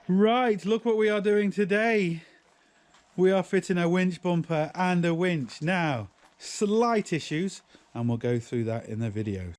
Right, look what we are doing today. We are fitting a winch bumper and a winch. Now, slight issues, and we'll go through that in the video.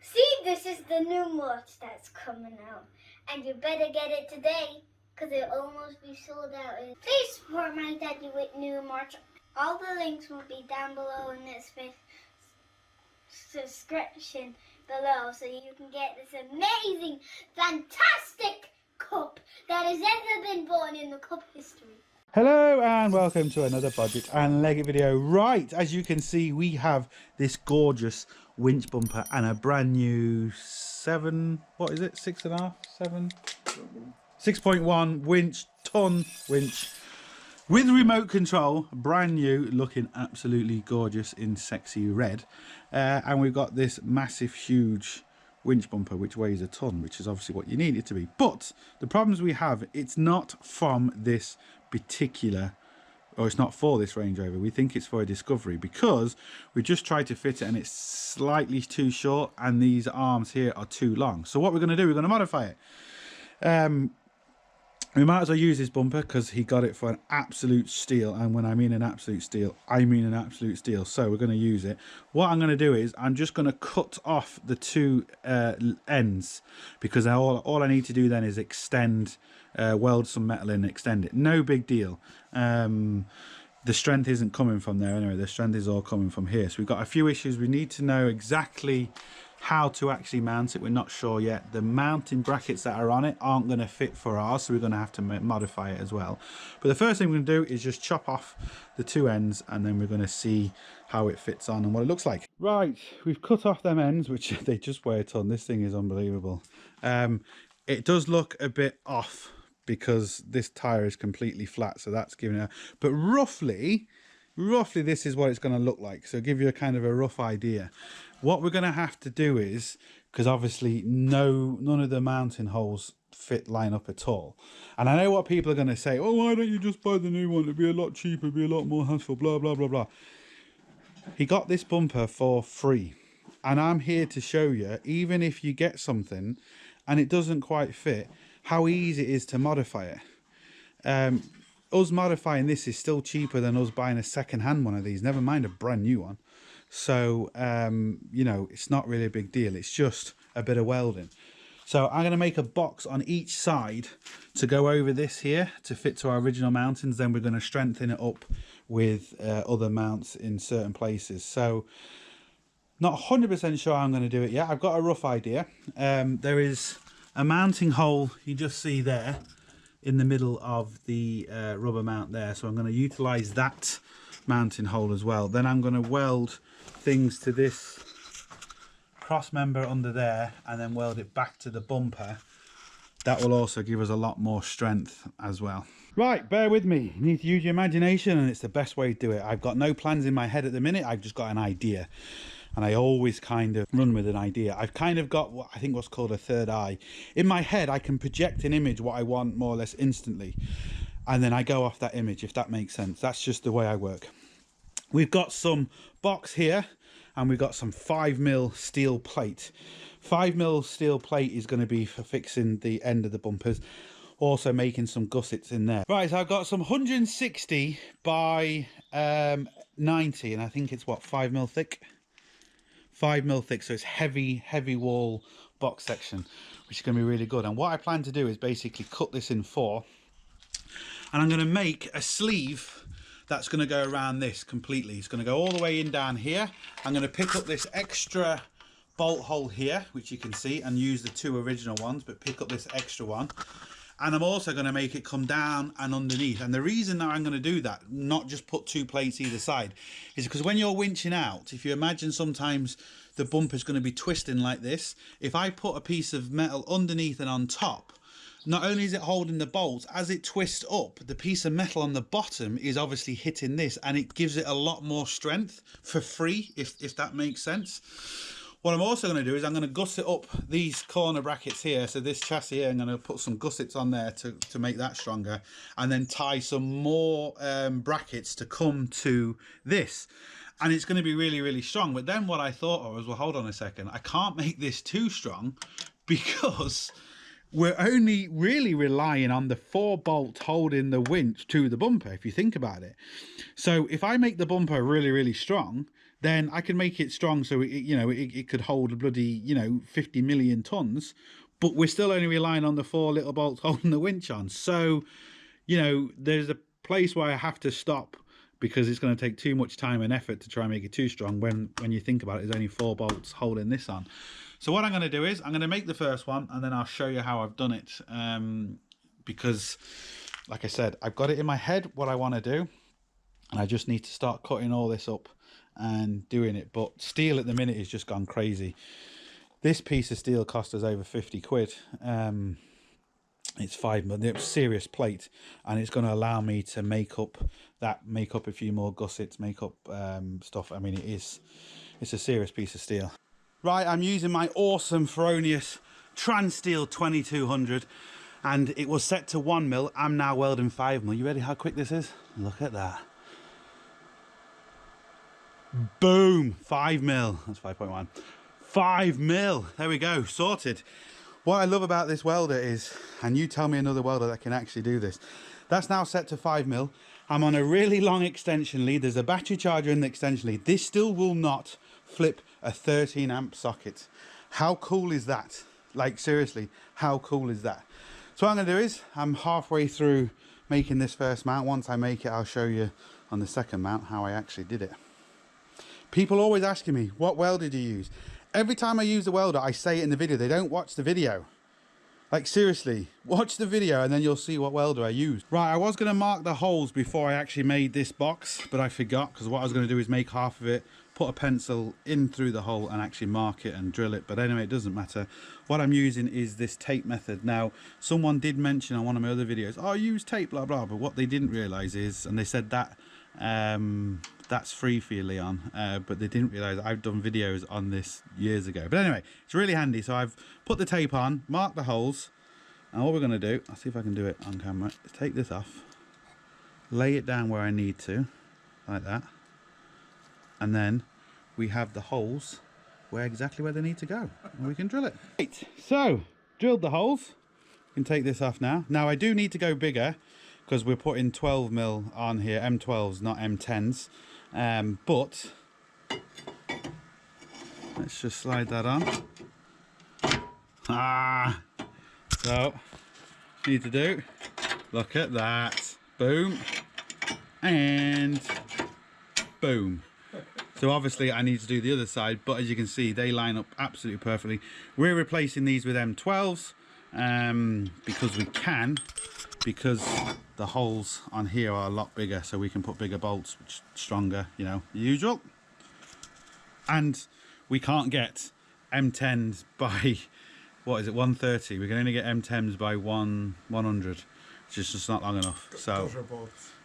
See, this is the new merch that's coming out, and you better get it today, because it'll almost be sold out. Please support my daddy with new merch. All the links will be down below in this subscription below, so you can get this amazing, fantastic cup that has ever been born in the cup history. Hello and welcome to another Bodgit and Leggit video. Right, as you can see, we have this gorgeous winch bumper and a brand new 6.1 winch, ton winch with remote control, brand new, looking absolutely gorgeous in sexy red. And we've got this massive, huge winch bumper which weighs a ton, which is obviously what you need it to be. But the problems we have, it's not from this particular, or it's not for this Range Rover. We think it's for a Discovery, because we just tried to fit it and it's slightly too short and these arms here are too long. So what we're going to do, we're going to modify it. We might as well use this bumper because he got it for an absolute steal, and when I mean an absolute steal, I mean an absolute steal. So we're going to use it. What I'm going to do is I'm just going to cut off the two ends, because all I need to do then is extend, weld some metal in and extend it. No big deal. The strength isn't coming from there anyway. The strength is all coming from here. So we've got a few issues. We need to know exactly how to actually mount it. We're not sure yet. The mounting brackets that are on it aren't going to fit for ours, so we're going to have to modify it as well. But the first thing we're going to do is just chop off the two ends, and then we're going to see how it fits on and what it looks like. Right, we've cut off them ends, which they just weigh a ton. This thing is unbelievable. It does look a bit off because this tire is completely flat, so that's giving it, but roughly this is what it's going to look like. So give you a kind of a rough idea. What we're going to have to do is, because obviously none of the mounting holes line up at all, and I know what people are going to say, oh, why don't you just buy the new one, it'd be a lot cheaper, it'd be a lot more hassle, blah blah blah blah. He got this bumper for free, and I'm here to show you, even if you get something and it doesn't quite fit, how easy it is to modify it. Us modifying this is still cheaper than us buying a second-hand one of these, never mind a brand new one. So you know, it's not really a big deal, it's just a bit of welding. So I'm going to make a box on each side to go over this here to fit to our original mountings. Then we're going to strengthen it up with other mounts in certain places. So not 100% sure how I'm going to do it yet. I've got a rough idea. There is a mounting hole you just see there in the middle of the rubber mount there, so I'm going to utilize that mounting hole as well. Then I'm going to weld things to this cross member under there and then weld it back to the bumper. That will also give us a lot more strength as well. Right, bear with me, you need to use your imagination, and it's the best way to do it. I've got no plans in my head at the minute, I've just got an idea. And I always kind of run with an idea. I've kind of got what I think what's called a third eye. In my head, I can project an image what I want more or less instantly. And then I go off that image, if that makes sense. That's just the way I work. We've got some box here, and we've got some 5mm steel plate. 5mm steel plate is going to be for fixing the end of the bumpers. Also making some gussets in there. Right, so I've got some 160 by 90, and I think it's what, 5mm thick? 5mm thick, so it's heavy wall box section, which is going to be really good. And what I plan to do is basically cut this in 4, and I'm going to make a sleeve that's going to go around this completely. It's going to go all the way in down here. I'm going to pick up this extra bolt hole here, which you can see, and use the two original ones, but pick up this extra one. And I'm also going to make it come down and underneath. And the reason that I'm going to do that, not just put two plates either side, is because when you're winching out, if you imagine sometimes the bumper's going to be twisting like this, if I put a piece of metal underneath and on top, not only is it holding the bolts, as it twists up, the piece of metal on the bottom is obviously hitting this, and it gives it a lot more strength for free, if that makes sense. What I'm also going to do is I'm going to gusset up these corner brackets here. So this chassis here, I'm going to put some gussets on there to make that stronger, and then tie some more brackets to come to this. And it's going to be really, really strong. But then what I thought was, well, hold on a second. I can't make this too strong because we're only really relying on the 4 bolts holding the winch to the bumper, if you think about it. So if I make the bumper really, really strong, then I can make it strong so it could hold a bloody 50 million tons, but we're still only relying on the 4 little bolts holding the winch on. So there's a place where I have to stop, because it's going to take too much time and effort to try and make it too strong when you think about it, there's only 4 bolts holding this on. So what I'm going to do is I'm going to make the first one, and then I'll show you how I've done it, because like I said, I've got it in my head what I want to do, and I just need to start cutting all this up and doing it. But steel at the minute has just gone crazy. This piece of steel cost us over 50 quid. It's 5mm, it's serious plate, and it's going to allow me to make up a few more gussets, make up stuff. I mean, it's a serious piece of steel. Right, I'm using my awesome Feronius Transsteel 2200, and it was set to 1mm. I'm now welding 5mm. You ready how quick this is? Look at that. Boom, 5mm. That's 5.1. 5mm. There we go, sorted. What I love about this welder is, and you tell me another welder that can actually do this, that's now set to 5mm. I'm on a really long extension lead. There's a battery charger in the extension lead. This still will not flip a 13 amp socket. How cool is that? Like, seriously, how cool is that? So what I'm going to do is, I'm halfway through making this first mount. Once I make it, I'll show you on the second mount how I actually did it. People always asking me, what welder do you use? Every time I use a welder, I say it in the video. They don't watch the video. Like, seriously, watch the video and then you'll see what welder I used. Right, I was going to mark the holes before I actually made this box, but I forgot, because what I was going to do is make half of it, put a pencil in through the hole and actually mark it and drill it. But anyway, it doesn't matter. What I'm using is this tape method. Now, someone did mention on one of my other videos, oh, use tape, blah, blah. But what they didn't realise is, and they said that that's free for you, Leon, but they didn't realise I've done videos on this years ago. But anyway, it's really handy. So I've put the tape on, marked the holes, and what we're going to do, I'll see if I can do it on camera, is take this off, lay it down where I need to, like that, and then we have the holes exactly where they need to go, and we can drill it. Right, so drilled the holes. You can take this off now. Now I do need to go bigger, because we're putting 12mm on here, M12s, not M10s. But let's just slide that on. So need to do, look at that, boom and boom. So obviously I need to do the other side, but as you can see, they line up absolutely perfectly. We're replacing these with M12s because we can, because the holes on here are a lot bigger, so we can put bigger bolts, which stronger, the usual. And we can't get M10s by, what is it, 130. We can only get M10s by 100. It's just not long enough. So,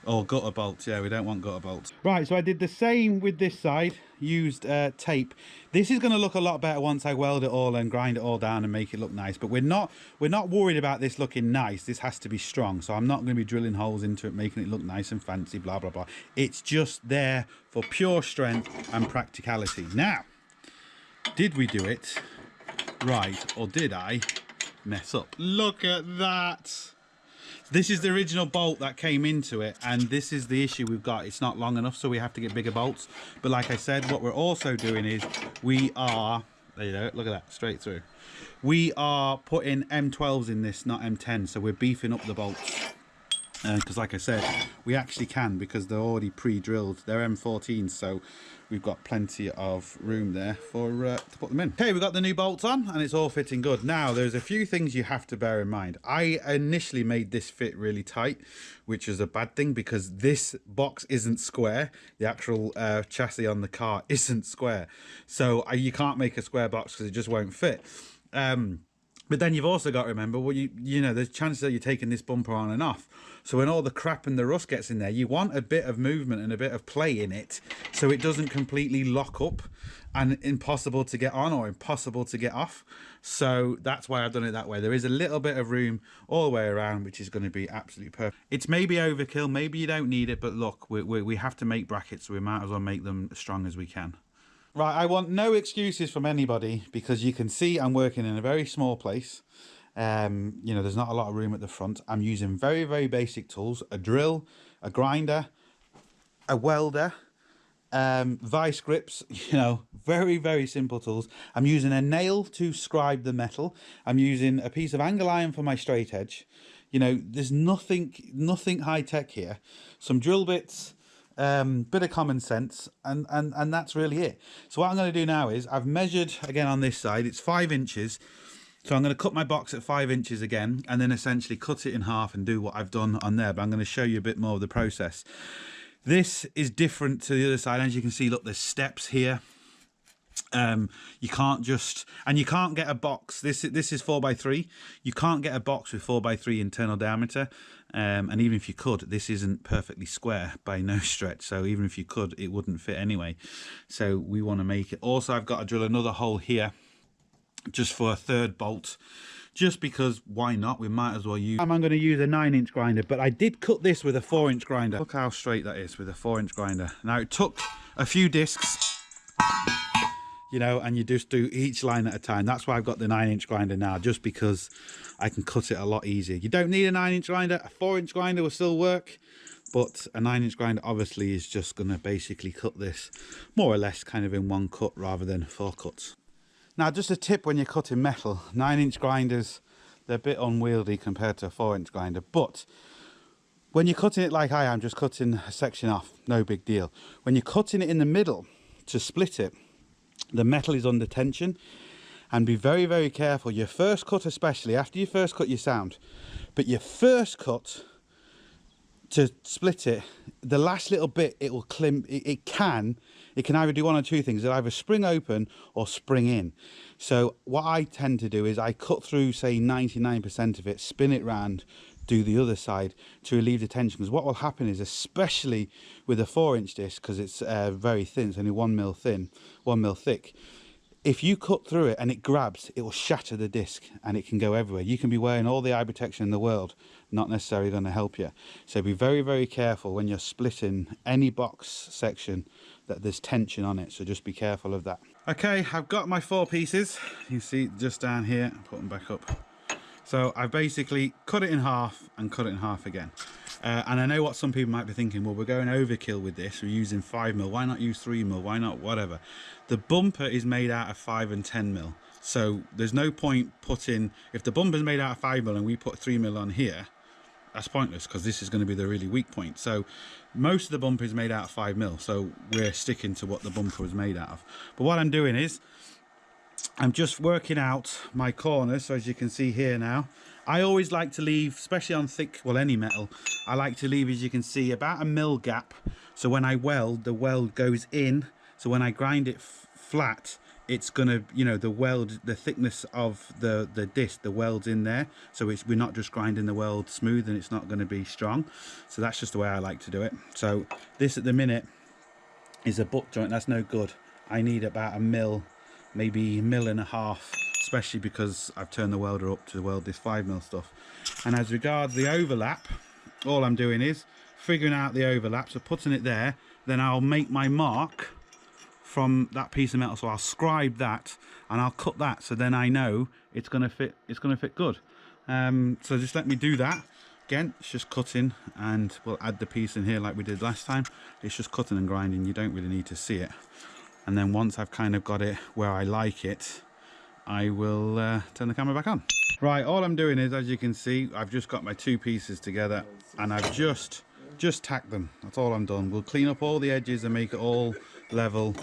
or gutter bolts, yeah, we don't want gutter bolts. Right, so I did the same with this side, used tape. This is going to look a lot better once I weld it all and grind it all down and make it look nice. But we're not worried about this looking nice. This has to be strong. So I'm not going to be drilling holes into it, making it look nice and fancy, blah, blah, blah. It's just there for pure strength and practicality. Now, did we do it right, or did I mess up? Look at that. This is the original bolt that came into it, and this is the issue we've got. It's not long enough, so we have to get bigger bolts. But like I said, what we're also doing is we are, there you go, look at that, straight through. We are putting M12s in this, not M10s, so we're beefing up the bolts. Because like I said, we actually can, because they're already pre-drilled. They're M14s, so we've got plenty of room there for to put them in. Okay, we've got the new bolts on and it's all fitting good. Now, there's a few things you have to bear in mind. I initially made this fit really tight, which is a bad thing, because this box isn't square. The actual chassis on the car isn't square. So you can't make a square box because it just won't fit. But then you've also got to remember, well, you know, there's chances that you're taking this bumper on and off. So when all the crap and the rust gets in there, you want a bit of movement and a bit of play in it, so it doesn't completely lock up and impossible to get on or impossible to get off. So that's why I've done it that way. There is a little bit of room all the way around, which is going to be absolutely perfect. It's maybe overkill, maybe you don't need it, but look, we have to make brackets, so we might as well make them as strong as we can. Right, I want no excuses from anybody, because you can see I'm working in a very small place. You know, there's not a lot of room at the front. I'm using very, very basic tools: a drill, a grinder, a welder, vice grips, you know, very, very simple tools. I'm using a nail to scribe the metal. I'm using a piece of angle iron for my straight edge. You know, there's nothing high tech here. Some drill bits, bit of common sense, and that's really it. So what I'm going to do now is, I've measured again on this side, it's 5 inches. So I'm going to cut my box at 5 inches again, and then essentially cut it in half and do what I've done on there. But I'm going to show you a bit more of the process. This is different to the other side. As you can see, look, there's steps here. You can't just, and you can't get a box. This is 4x3. You can't get a box with 4x3 internal diameter. And even if you could, this isn't perfectly square by no stretch. So even if you could, it wouldn't fit anyway. So we want to make it. Also, I've got to drill another hole here, just for a 3rd bolt, just because why not? We might as well use. I'm going to use a 9-inch grinder, but I did cut this with a 4-inch grinder. Look how straight that is with a 4-inch grinder. Now, it took a few discs, you know, and you just do each line at a time. That's why I've got the 9-inch grinder now, just because I can cut it a lot easier. You don't need a 9-inch grinder. A 4-inch grinder will still work, but a 9-inch grinder obviously is just going to basically cut this more or less kind of in one cut rather than 4 cuts. Now, just a tip when you're cutting metal, 9-inch grinders, they're a bit unwieldy compared to a 4-inch grinder, but when you're cutting it like I am, just cutting a section off, no big deal. When you're cutting it in the middle to split it, the metal is under tension, and be very, very careful. Your first cut, especially after you first cut your sound, but your first cut to split it, the last little bit, it will climp. It can either do one or two things. It'll either spring open or spring in. So what I tend to do is I cut through, say, 99% of it, spin it round, do the other side to relieve the tension. Because what will happen is, especially with a 4-inch disc, because it's very thin, it's only 1 mil thin, 1 mil thick. If you cut through it and it grabs, it will shatter the disc and it can go everywhere. You can be wearing all the eye protection in the world, not necessarily going to help you. So be very, very careful when you're splitting any box section that there's tension on it. So just be careful of that. Okay, I've got my 4 pieces. You see just down here, put them back up. So I've basically cut it in half and cut it in half again. And I know what some people might be thinking, well, we're going overkill with this. We're using 5mm. Why not use 3mm? Why not whatever? The bumper is made out of 5 and 10mm. So there's no point putting, if the bumper's made out of 5mm and we put 3mm on here, that's pointless, because this is going to be the really weak point. So most of the bumper is made out of 5mm. So we're sticking to what the bumper was made out of. But what I'm doing is, I'm just working out my corners. So as you can see here now, I always like to leave, especially on thick, well, any metal, I like to leave, as you can see, about a mil gap. So when I weld, the weld goes in. So when I grind it flat, it's gonna, you know, the weld, the thickness of the disc, the weld's in there. So we're not just grinding the weld smooth, and it's not going to be strong. So that's just the way I like to do it. So this at the minute is a butt joint. That's no good. I need about a mil, maybe 1.5 mil, especially because I've turned the welder up to weld this 5mm stuff. And as regards the overlap, all I'm doing is figuring out the overlap, so putting it there, then I'll make my mark from that piece of metal. So I'll scribe that and I'll cut that, so then I know it's gonna fit, good. So just let me do that. Again, it's just cutting, and we'll add the piece in here like we did last time. It's just cutting and grinding, you don't really need to see it. And then once I've kind of got it where I like it, I will turn the camera back on. Right, all I'm doing is, as you can see, I've just got my 2 pieces together, and I've just tacked them. That's all I'm done. We'll clean up all the edges and make it all level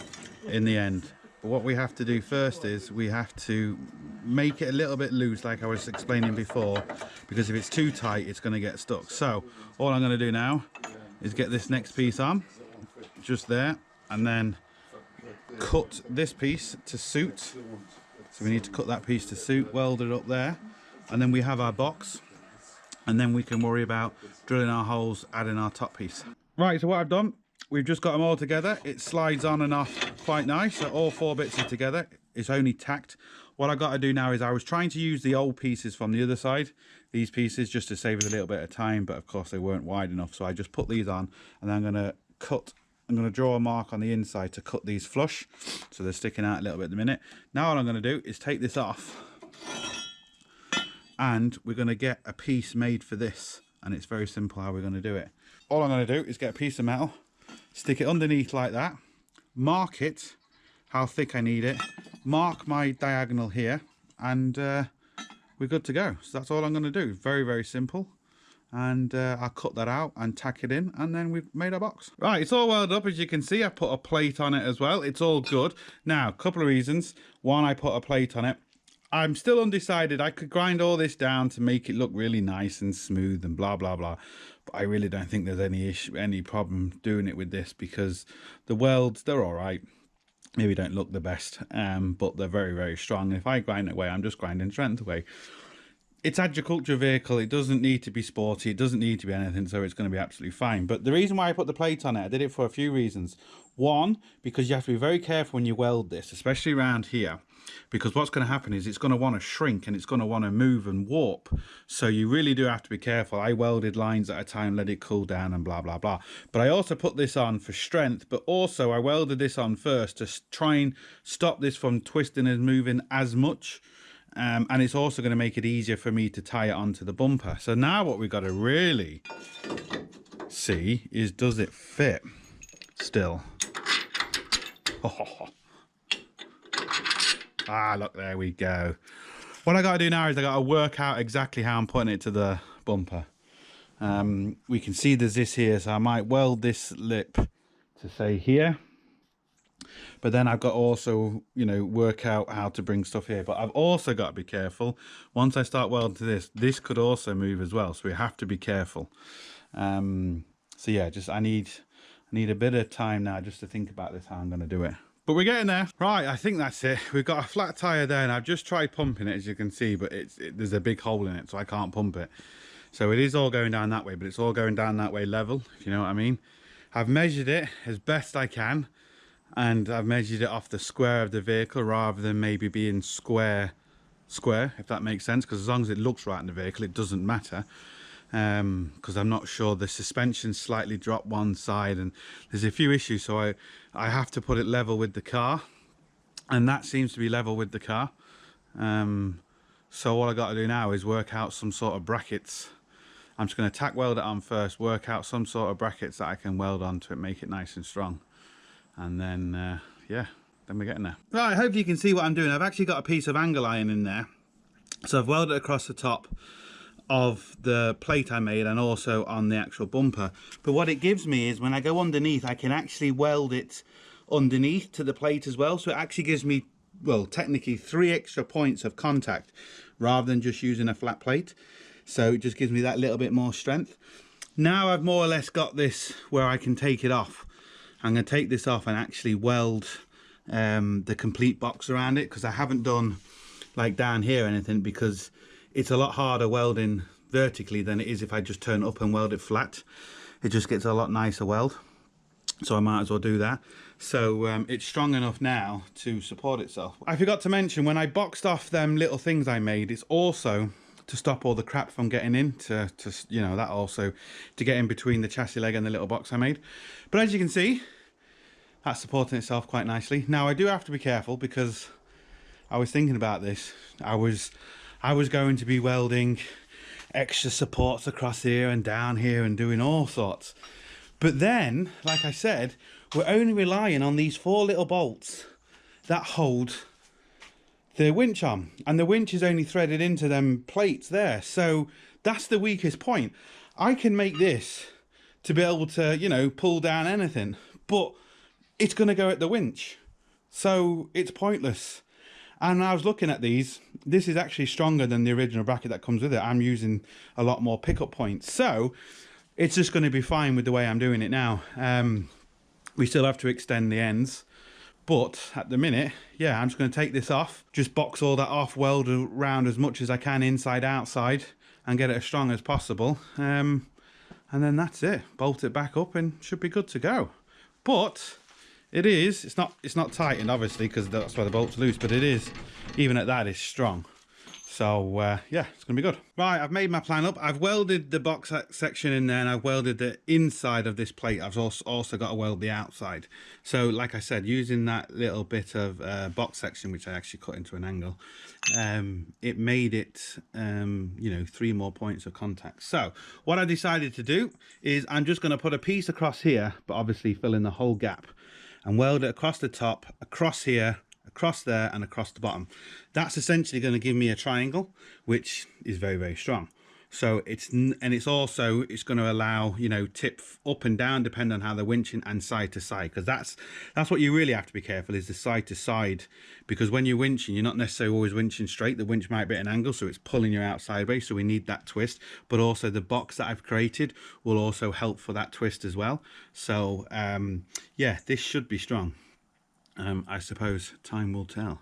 in the end. But what we have to do first is we have to make it a little bit loose, like I was explaining before, because if it's too tight, it's going to get stuck. So all I'm going to do now is get this next piece on, just there, and then cut this piece to suit So we need to cut that piece to suit, weld it up there, and then we have our box, and then we can worry about drilling our holes, adding our top piece. Right, so what I've done, we've just got them all together. It slides on and off quite nice, so all 4 bits are together. It's only tacked. What I got to do now is I was trying to use the old pieces from the other side, these pieces, just to save us a little bit of time, but of course they weren't wide enough, so I just put these on, and then I'm going to draw a mark on the inside to cut these flush, so they're sticking out a little bit at the minute. Now what I'm going to do is take this off, and we're going to get a piece made for this, and it's very simple how we're going to do it. All I'm going to do is get a piece of metal, stick it underneath like that, mark it how thick I need it, mark my diagonal here, and we're good to go. So that's all I'm going to do. Very, very simple. And I'll cut that out and tack it in, and then we've made our box. Right, it's all welded up, as you can see. I put a plate on it as well. It's all good. Now, a couple of reasons. One, I put a plate on it. I'm still undecided. I could grind all this down to make it look really nice and smooth and blah, blah, blah. But I really don't think there's any problem doing it with this, because the welds, they're all right. Maybe don't look the best, but they're very, very strong. If I grind it away, I'm just grinding strength away. It's agriculture vehicle. It doesn't need to be sporty. It doesn't need to be anything, so it's going to be absolutely fine. But the reason why I put the plate on it, I did it for a few reasons. One, because you have to be very careful when you weld this, especially around here, because what's going to happen is it's going to want to shrink and it's going to want to move and warp. So you really do have to be careful. I welded lines at a time, let it cool down and blah, blah, blah. But I also put this on for strength, but also I welded this on first to try and stop this from twisting and moving as much. And it's also going to make it easier for me to tie it onto the bumper. So now what we've got to really see is, does it fit still? Ah, look, there we go. What I got to do now is I got to work out exactly how I'm putting it to the bumper. We can see there's this here, so I might weld this lip to say here. But then I've got to also, you know, work out how to bring stuff here. But I've also got to be careful. Once I start welding to this could also move as well. So we have to be careful. So yeah, I need a bit of time now just to think about this, how I'm going to do it. But we're getting there. Right, I think that's it. We've got a flat tyre there, and I've just tried pumping it, as you can see, but there's a big hole in it, so I can't pump it. So it is all going down that way, but it's all going down that way level, if you know what I mean. I've measured it as best I can, and I've measured it off the square of the vehicle rather than maybe being square, if that makes sense, because as long as it looks right in the vehicle, it doesn't matter. Because I'm not sure, the suspension slightly dropped one side and there's a few issues, so I have to put it level with the car, and that seems to be level with the car. So all I got to do now is work out some sort of brackets. I'm just going to tack weld it on first, work out some sort of brackets that I can weld onto it, make it nice and strong, and then yeah, then we're getting there. Right, I hope you can see what I'm doing. I've actually got a piece of angle iron in there, so I've welded it across the top of the plate I made and also on the actual bumper. But what it gives me is when I go underneath, I can actually weld it underneath to the plate as well. So it actually gives me, well, technically 3 extra points of contact rather than just using a flat plate. So it just gives me that little bit more strength. Now I've more or less got this where I can take it off. I'm going to take this off and actually weld the complete box around it, because I haven't done like down here or anything, because it's a lot harder welding vertically than it is if I just turn it up and weld it flat. It just gets a lot nicer weld, so I might as well do that. So it's strong enough now to support itself. I forgot to mention, when I boxed off them little things I made, it's also to stop all the crap from getting in, to you know, that also to get in between the chassis leg and the little box I made. But as you can see, that's supporting itself quite nicely. Now I do have to be careful, because I was thinking about this. I was going to be welding extra supports across here and down here and doing all sorts. But then, like I said, we're only relying on these 4 little bolts that hold the winch on. And the winch is only threaded into them plates there. So that's the weakest point. I can make this to be able to, you know, pull down anything, but it's going to go at the winch. So it's pointless. And I was looking at these, this is actually stronger than the original bracket that comes with it. I'm using a lot more pickup points. So it's just going to be fine with the way I'm doing it now. We still have to extend the ends, But at the minute, yeah, I'm just going to take this off, just box all that off, weld around as much as I can inside, outside, and get it as strong as possible. And then that's it. Bolt it back up and should be good to go. But it's not tightened, obviously, because that's why the bolt's loose, but it is, even at that, it's strong. So yeah, it's gonna be good. Right, I've made my plan up. I've welded the box section in there, and I've welded the inside of this plate. I've also got to weld the outside. So like I said, using that little bit of box section, which I actually cut into an angle, it made it, you know, 3 more points of contact. So what I decided to do is I'm just going to put a piece across here, but obviously fill in the whole gap, and weld it across the top, across here, across there, and across the bottom. That's essentially going to give me a triangle, which is very, very strong. So it's going to allow, you know, tip up and down depending on how they're winching, and side to side, because that's what you really have to be careful, is the side to side, because when you're winching, you're not necessarily always winching straight. The winch might be at an angle, so it's pulling you out sideways, so we need that twist. But also the box that I've created will also help for that twist as well. So yeah, this should be strong. I suppose time will tell.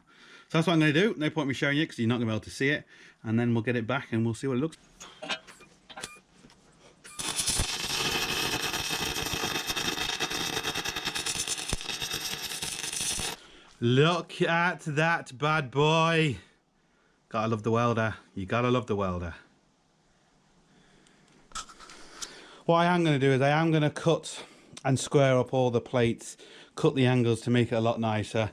So that's what I'm going to do. No point me showing you, because you're not going to be able to see it. And then we'll get it back and we'll see what it looks like. Look at that bad boy. Gotta love the welder. You gotta love the welder. What I am going to do is I am going to cut and square up all the plates, cut the angles to make it a lot nicer,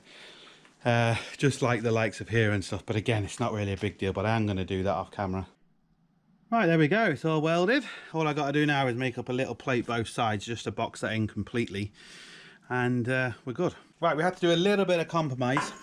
just like the likes of here and stuff. But again, it's not really a big deal, but I am going to do that off camera. Right, there we go, it's all welded. All I got to do now is make up a little plate both sides, just to box that in completely, and we're good. Right, we had to do a little bit of compromise.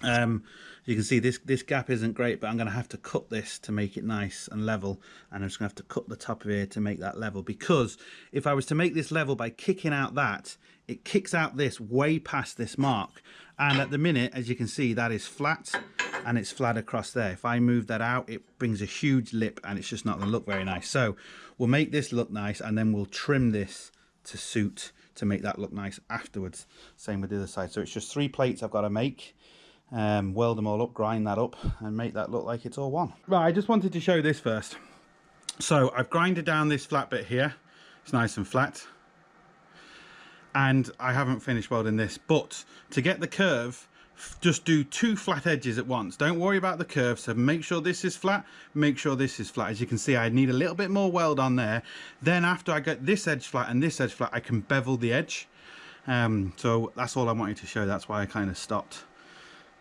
You can see this gap isn't great, but I'm going to have to cut this to make it nice and level, and I'm just going to have to cut the top of here to make that level, because if I was to make this level by kicking out that, it kicks out this way past this mark, and at the minute, as you can see, that is flat, and it's flat across there. If I move that out, it brings a huge lip, and it's just not going to look very nice. So we'll make this look nice, and then we'll trim this to suit, to make that look nice afterwards. Same with the other side. So it's just 3 plates I've got to make. Weld them all up, grind that up, and make that look like it's all one. Right, I just wanted to show this first. So I've grinded down this flat bit here. It's nice and flat, and I haven't finished welding this, but to get the curve, just do 2 flat edges at once. Don't worry about the curve. So make sure this is flat, make sure this is flat. As you can see, I need a little bit more weld on there. Then after I get this edge flat and this edge flat, I can bevel the edge. So that's all I wanted to show. That's why I kind of stopped.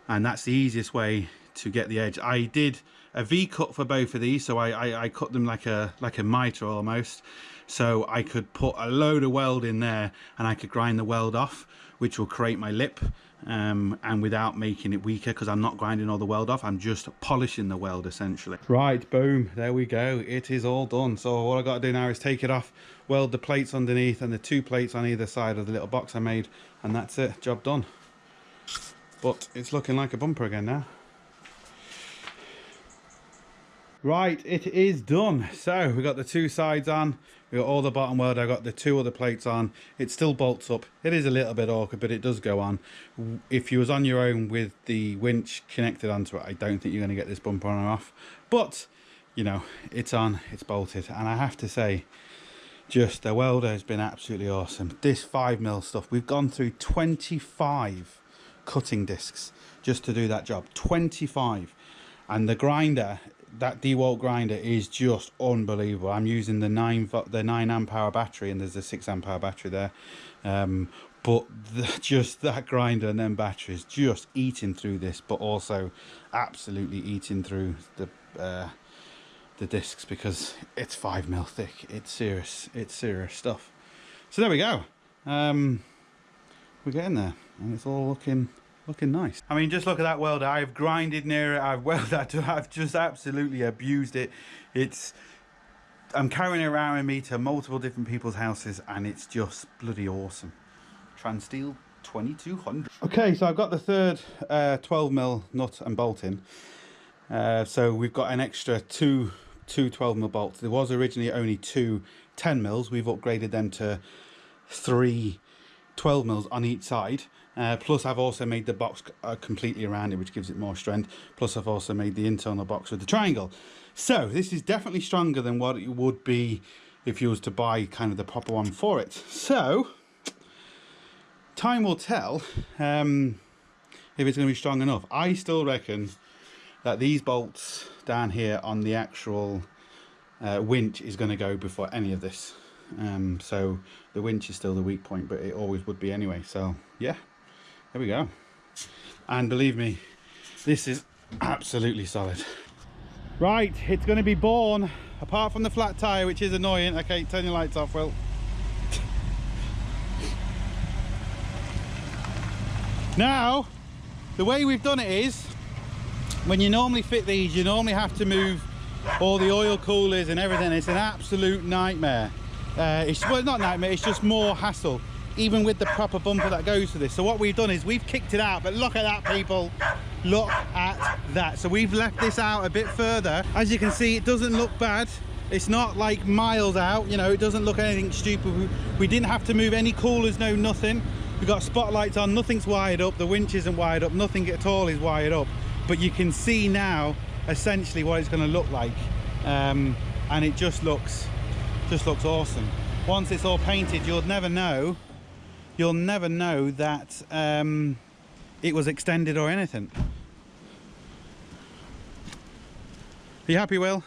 And that's the easiest way to get the edge. I did a V-cut for both of these, so I cut them like a mitre almost, so I could put a load of weld in there and I could grind the weld off, which will create my lip, and without making it weaker, because I'm not grinding all the weld off, I'm just polishing the weld essentially. Right, boom, there we go, it is all done. So all I got to do now is take it off, weld the plates underneath and the 2 plates on either side of the little box I made, and that's it, job done. But it's looking like a bumper again now. Right, it is done. So we got the 2 sides on, we got all the bottom weld, I got the 2 other plates on. It still bolts up. It is a little bit awkward, but it does go on. If you was on your own with the winch connected onto it, I don't think you're going to get this bumper on or off. But you know, it's on, it's bolted, and I have to say, just the welder has been absolutely awesome. This 5mm stuff, we've gone through 25 cutting discs just to do that job. 25. And the grinder, that DeWalt grinder, is just unbelievable. I'm using the 9 amp hour battery, and there's a 6 amp hour battery there, but just that grinder and then batteries just eating through this, but also absolutely eating through the discs, because it's 5mm thick. It's serious stuff. So there we go. We're getting there, and it's all looking nice. I mean, just look at that welder. I've grinded near it, I've welded, I've just absolutely abused it. I'm carrying it around with me to multiple different people's houses, and it's just bloody awesome. Transsteel 2200. Okay, so I've got the third 12mm nut and bolt in. So we've got an extra two 12mm bolts. There was originally only 2 10mm. We've upgraded them to 3 12 mils on each side. Plus I've also made the box completely around it, which gives it more strength. Plus I've also made the internal box with the triangle. So this is definitely stronger than what it would be if you was to buy kind of the proper one for it. So time will tell if it's going to be strong enough. I still reckon that these bolts down here on the actual winch is going to go before any of this. So the winch is still the weak point, but it always would be anyway. So yeah, there we go. And believe me, this is absolutely solid. Right, it's going to be born, apart from the flat tire, which is annoying. Okay, turn your lights off, Will. Now, the way we've done it is, when you normally fit these, you normally have to move all the oil coolers and everything. It's an absolute nightmare. Well, not nightmare, it's just more hassle, even with the proper bumper that goes for this. So what we've done is we've kicked it out, but look at that, people. Look at that. So we've left this out a bit further. As you can see, it doesn't look bad. It's not like miles out, you know, it doesn't look anything stupid. We didn't have to move any coolers, no nothing. We've got spotlights on, nothing's wired up, the winch isn't wired up, nothing at all is wired up. But you can see now essentially what it's going to look like, and it just looks awesome. Once it's all painted, you'll never know that it was extended or anything. Are you happy, Will?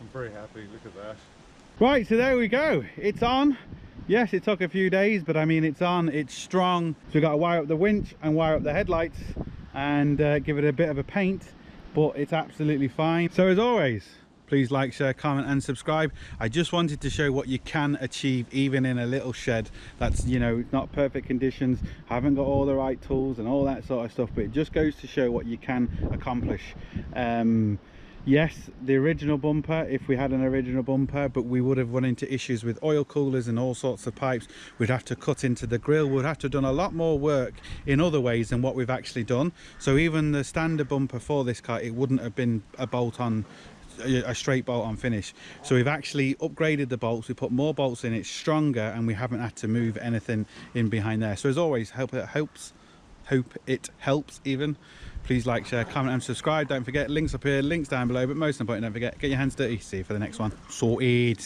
I'm very happy, look at that. Right, so there we go, it's on. Yes, it took a few days, but I mean, it's on, it's strong. So we've got to wire up the winch and wire up the headlights and give it a bit of a paint, but it's absolutely fine. So as always, please like, share, comment and subscribe. I just wanted to show what you can achieve even in a little shed that's, you know, not perfect conditions, haven't got all the right tools and all that sort of stuff, but it just goes to show what you can accomplish. Yes, the original bumper, if we had an original bumper, but we would have run into issues with oil coolers and all sorts of pipes. We'd have to cut into the grill. We'd have to have done a lot more work in other ways than what we've actually done. So even the standard bumper for this car, it wouldn't have been a bolt-on, a straight bolt-on finish. So we've actually upgraded the bolts. We put more bolts in, it's stronger, and we haven't had to move anything in behind there. So as always, hope it helps even. Please like, share, comment and subscribe. Don't forget, links up here, links down below, but most important, don't forget, get your hands dirty. See you for the next one. Sorted.